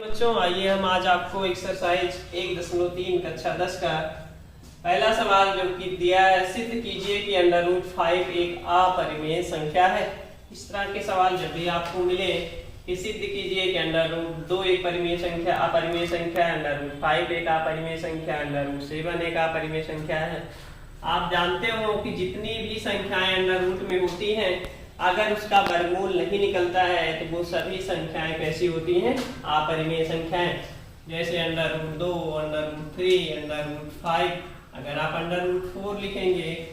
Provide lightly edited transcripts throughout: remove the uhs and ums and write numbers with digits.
बच्चों आइए हम आज आपको एक्सरसाइज 1.3 कक्षा 10 का पहला सवाल जो कि दिया है, सिद्ध कीजिए कि √5 एक अपरिमेय संख्या है। इस तरह के सवाल जब भी आपको मिले कि सिद्ध कीजिए कि √2 एक परिमेय संख्या अपरिमेय संख्या है, √5 एक अपरिमेय संख्या है, √7 एक अपरिमेय संख्या है। आप जानते हो कि जितनी भी संख्याएं अंडर रूट में होती हैं, अगर उसका वर्गमूल नहीं निकलता है तो वो सभी संख्याएं कैसी होती हैं? अपरिमेय संख्याएं। जैसे √2, √3, √5। अगर आप √4 लिखेंगे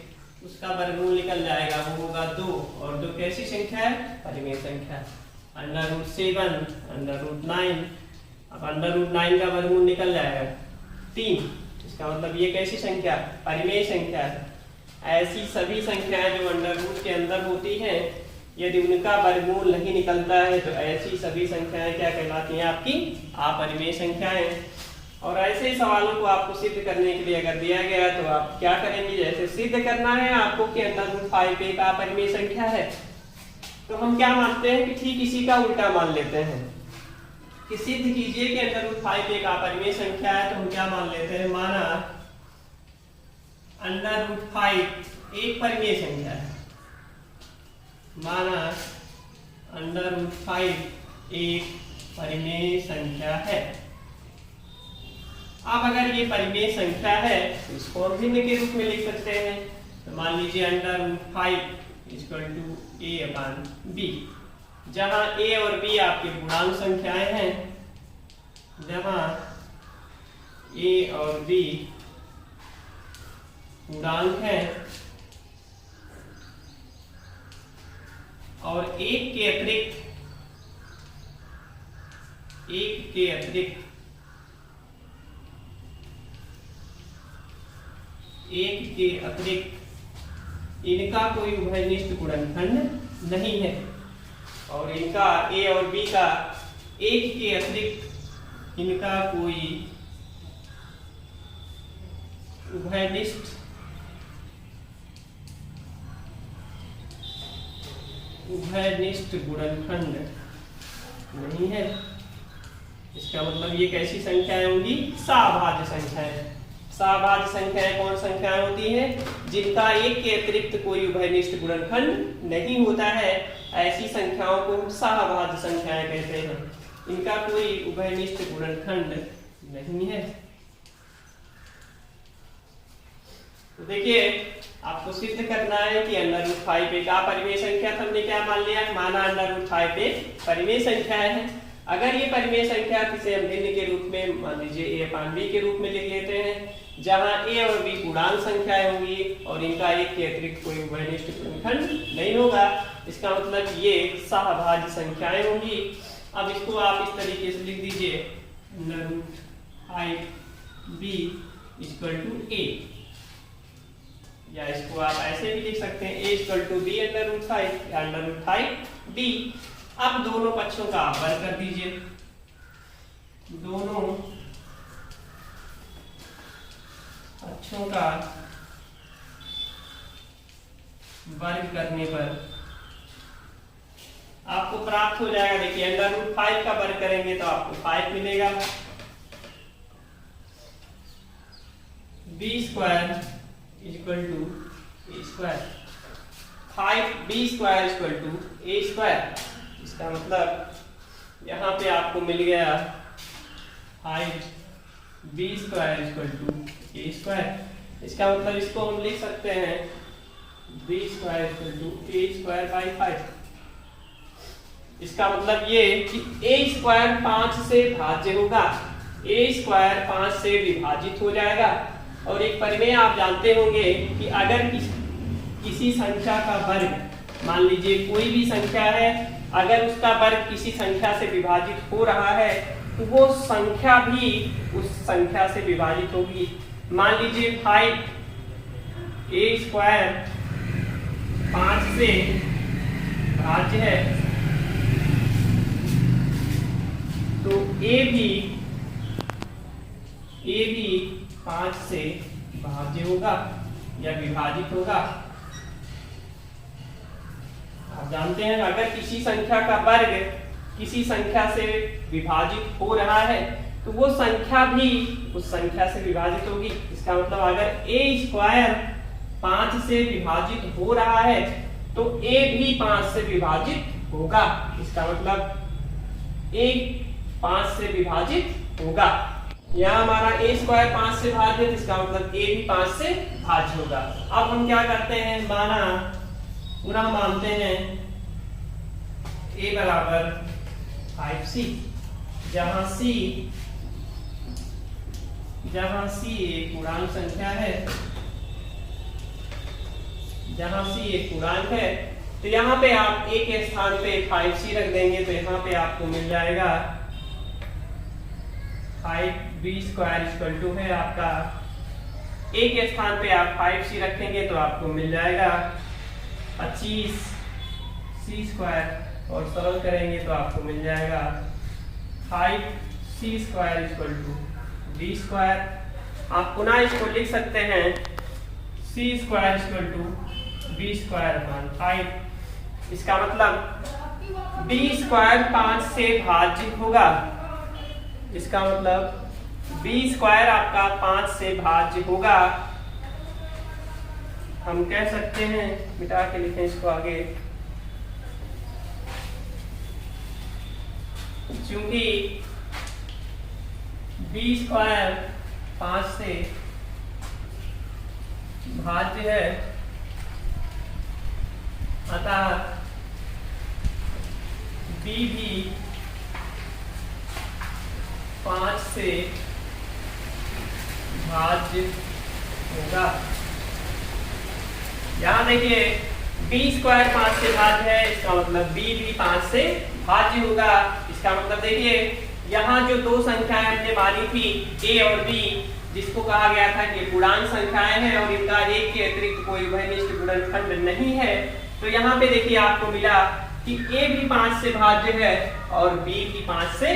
उसका वर्गमूल निकल जाएगा, वो होगा 2, और 2 कैसी संख्या है? परिमेय संख्या। √7, √9। अब √9 का वर्गमूल निकल जाएगा 3, इसका मतलब ये कैसी संख्या? परिमेय संख्या है। ऐसी सभी संख्याएं जो अंडर रूट के अंदर होती हैं, यदि उनका वर्गमूल नहीं निकलता है तो ऐसी सभी संख्याएं क्या कहलाती हैं? आपकी अपरिमेय संख्याएं। और ऐसे सवालों को आपको सिद्ध करने के लिए अगर दिया गया तो आप क्या करेंगे? जैसे सिद्ध करना है आपको कि √5 एक अपरिमेय संख्या है, तो हम क्या मानते हैं कि ठीक इसी का उल्टा मान लेते हैं कि सिद्ध कीजिए कि √5 एक अपरिमेय संख्या है। तो हम क्या मान लेते हैं? माना √5 एक परिमेय संख्या है। माना √5 एक परिमेय संख्या है। अब अगर ये परिमेय संख्या है तो इसको हम भिन्न के रूप में लिख सकते हैं। तो मान लीजिए √5 = a/b, जहां a और b आपके पूर्णांक संख्याएं हैं, जहां a और b पूर्णांक है और एक के अतिरिक्त इनका कोई उभयनिष्ठ गुणनखंड नहीं है, और इनका a और b का एक के अतिरिक्त इनका कोई उभयनिष्ठ गुणनखंड नहीं है। इसका मतलब ये कैसी संख्याएं होंगी? सभाज्य संख्याएं। सभाज्य संख्याएं कौन संख्याएं होती हैं? जिनका एक के अतिरिक्त कोई उभयनिष्ठ गुणनखंड नहीं होता है, ऐसी संख्याओं को हम सभाज्य संख्याएं कहते हैं। इनका कोई उभयनिष्ठ गुणनखंड नहीं है। तो देखिए, आपको सिद्ध करना है कि √5 एक अपरिमेय संख्या। तो हमने क्या मान लिया? माना √5 एक परिमेय संख्या है। अगर ये परिमेय संख्या इसे हम भिन्न के रूप में मान लीजिए a/b के रूप में लिख लेते हैं, जहां a और b पूर्णांक संख्याएं होंगी और इनका एक के अतिरिक्त कोई उभयनिष्ठ गुणनखंड नहीं होगा। इसका मतलब ये सहभाज्य संख्याएं होंगी। अब इसको आप इस तरीके से लिख दीजिए, √5b = a, या इसको आप ऐसे भी लिख सकते हैं, a = b √5 या √5b। अब दोनों पक्षों का आप वर्ग कर दीजिए। दोनों पक्षों का वर्ग करने पर आपको प्राप्त हो जाएगा। देखिए, √5 का वर्ग करेंगे तो आपको 5 मिलेगा। b² = a², 5b² = a²। इसका मतलब यहाँ पे आपको मिल गया 5b² = a²। इसका मतलब इसको हम लिख सकते हैं b² = a²/5। इसका मतलब ये कि a² 5 से भाज्य होगा, a² 5 से विभाजित हो जाएगा। और एक परिमेय आप जानते होंगे कि अगर किसी संख्या का वर्ग, मान लीजिए कोई भी संख्या है, अगर उसका वर्ग किसी संख्या से विभाजित हो रहा है तो वो संख्या भी उस संख्या से विभाजित होगी। मान लीजिए 5 a² 5 से भाज्य है, तो a भी 5 से भाज्य होगा या विभाजित होगा। आप जानते हैं अगर किसी संख्या का वर्ग किसी संख्या से विभाजित हो रहा है तो वो संख्या भी उस संख्या से विभाजित होगी। इसका मतलब अगर a² 5 से विभाजित हो रहा है तो a भी 5 से विभाजित होगा। इसका मतलब a 5 से विभाजित होगा। यहाँ हमारा a² 5 से भाज्य, इसका मतलब a भी 5 से भाज्य होगा। अब हम क्या करते हैं, माना पूरा मानते हैं a बराबर 5c, जहां c एक पूर्णांक संख्या है, जहां c एक पूर्णांक है, तो यहाँ पे आप a के स्थान पे 5c रख देंगे तो यहाँ पे आपको मिल जाएगा 5b² है आपका। a के स्थान पे आप 5c रखेंगे तो आपको मिल जाएगा 25c² और सरल करेंगे तो आपको मिल जाएगा 5c² b²। आप पुनः इसको लिख सकते हैं c² b²/5। इसका मतलब b² 5 से भाज्य होगा। इसका मतलब b² आपका 5 से भाज्य होगा। हम कह सकते हैं, मिटा के लिखें इसको आगे, क्योंकि b² 5 से भाज्य है, अतः b भी 5 से भाज्य होगा। यहाँ देखिए b² 5 से भाज्य है, इसका मतलब b भी 5 से भाज्य होगा। इसका मतलब देखिए यहाँ जो दो संख्याएं हमने मानी थी a और b, जिसको कहा गया था कि पूर्णांक संख्याएं हैं और इनका एक के अतिरिक्त कोई उभयनिष्ठ गुणनखंड नहीं है, तो यहाँ पे देखिए आपको मिला कि a भी 5 से भाज्य है और b भी 5 से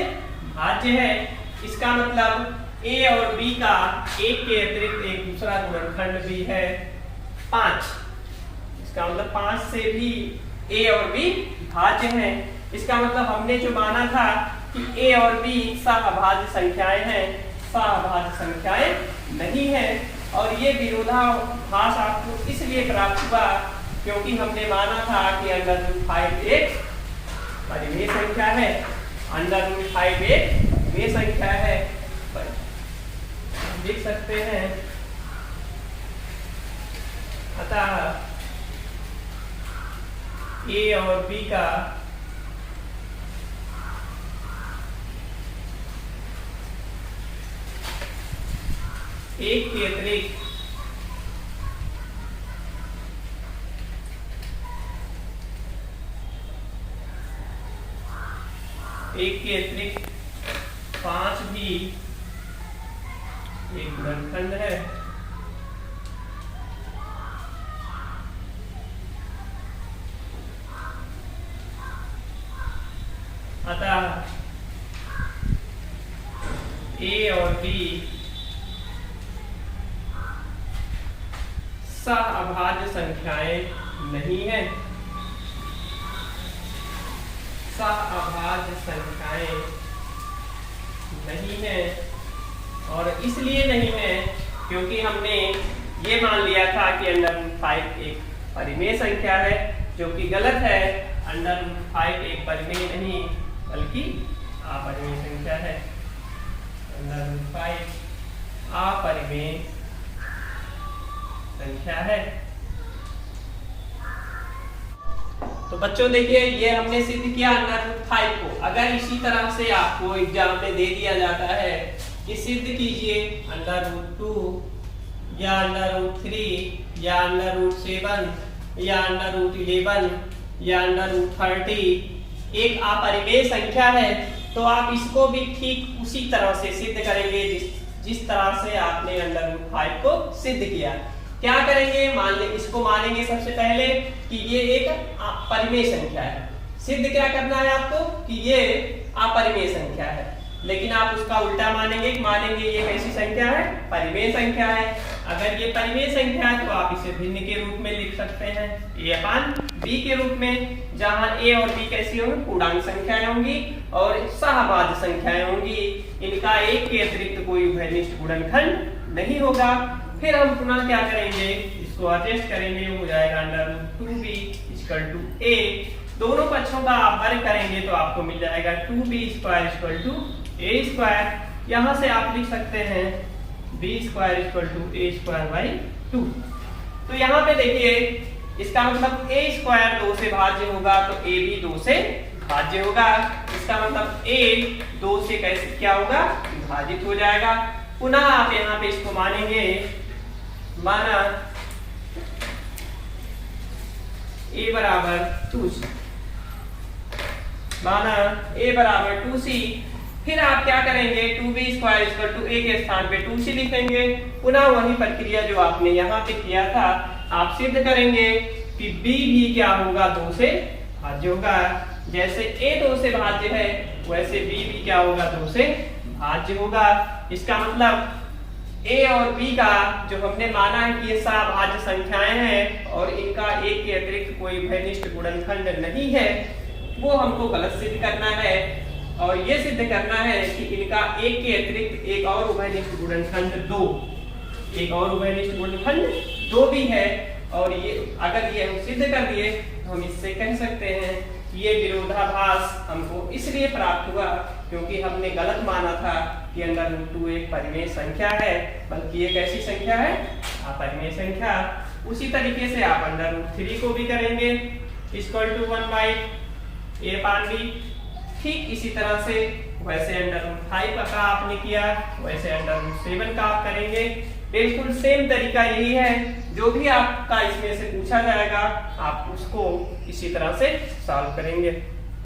भाज्य है। इसका मतलब a और b का एक के अतिरिक्त एक दूसरा गुणनखंड भी है 5। इसका मतलब 5 से भी a और b भाज्य हैं। इसका मतलब हमने जो माना था कि a और b सहभाज्य संख्याएं हैं, सहभाज्य संख्याएं नहीं है। और ये विरोधाभास आपको इसलिए प्राप्त हुआ क्योंकि हमने माना था कि √5 एक परिमेय संख्या है, √5 एक परिमेय संख्या है। लिख सकते हैं अतः a और b का एक के अतिरिक्त एक के अतिरिक्त 5 भी एक गुणनखंड है। अतः a और b सहअभाज्य संख्याएं नहीं है, सहअभाज्य संख्याएं नहीं है। और इसलिए नहीं है क्योंकि हमने ये मान लिया था कि √5 एक परिमेय संख्या है, जो कि गलत है। √5 एक परिमेय नहीं बल्कि अपरिमेय संख्या है। √5 अपरिमेय संख्या है। तो बच्चों देखिए ये हमने सिद्ध किया √5 को। अगर इसी तरह से आपको एग्जाम में दे दिया जाता है कि सिद्ध कीजिए √2 या √3 या √7 या √11 या √30 एक अपरिमेय संख्या है, तो आप इसको भी ठीक उसी तरह से सिद्ध करेंगे जिस तरह से आपने √5 को सिद्ध किया। क्या करेंगे, मान ले इसको मानेंगे सबसे पहले कि ये एक परिमेय संख्या है। सिद्ध क्या करना है आपको कि ये अपरिमेय संख्या है, लेकिन आप उसका उल्टा मानेंगे ये कैसी संख्या है, परिमेय संख्या है। अगर ये परिमेय संख्या है तो आप इसे भिन्न के रूप में लिख सकते हैं a/b बी के रूप में, जहां ए और बी कैसी होंगी, पूर्णांक संख्याएं होंगी और सहभाज्य संख्याएं होंगी। इनका एक के अतिरिक्त कोई उभयनिष्ठ गुणनखंड नहीं होगा। फिर हम पुनः क्या करेंगे, इसको एडजस्ट करेंगे, हो जाएगा √2b = a। दोनों पक्षों का आप वर्ग करेंगे तो आपको मिल जाएगा 2b² = a²। यहां से आप लिख सकते हैं b² = a²/2। तो यहाँ पे देखिए, इसका मतलब a² 2 से भाज्य होगा तो a भी 2 से भाज्य होगा। इसका मतलब a 2 से कैसे क्या होगा, विभाजित हो जाएगा। पुनः आप यहाँ पे इसको मानेंगे, माना a = 2c, माना a = 2c। फिर आप क्या करेंगे, 2b² = a के स्थान पे 2c लिखेंगे। पुनः वही प्रक्रिया जो आपने यहाँ पे किया था, आप सिद्ध करेंगे कि b भी क्या होगा, 2 से भाज्य होगा। जैसे a 2 से भाज्य है, वैसे b भी क्या होगा, 2 से भाज्य होगा। इसका मतलब a और b का जो हमने माना है कि ये सहभाज्य संख्याएं हैं और इनका एक के अतिरिक्त कोई उभयनिष्ठ गुणनखंड नहीं है, वो हमको गलत सिद्ध करना है। और ये सिद्ध करना है कि इनका एक के अतिरिक्त एक और उभयनिष्ठ गुणनखंड 2, एक और उभयनिष्ठ गुणनखंड 2 भी है। और ये अगर ये हम सिद्ध कर दिए तो हम इससे कह सकते हैं कि ये विरोधाभास हमको इसलिए प्राप्त हुआ क्योंकि हमने गलत माना था कि √2 एक परिमेय संख्या है, बल्कि ये कैसी संख्या है, अपरिमेय संख्या। उसी तरीके से आप √3 को भी करेंगे = 1/a/b। ठीक इसी तरह से वैसे √5 का आपने किया, वैसे √7 का आप करेंगे। बिल्कुल सेम तरीका यही है, जो भी आपका इसमें से पूछा जाएगा आप उसको इसी तरह से सॉल्व करेंगे।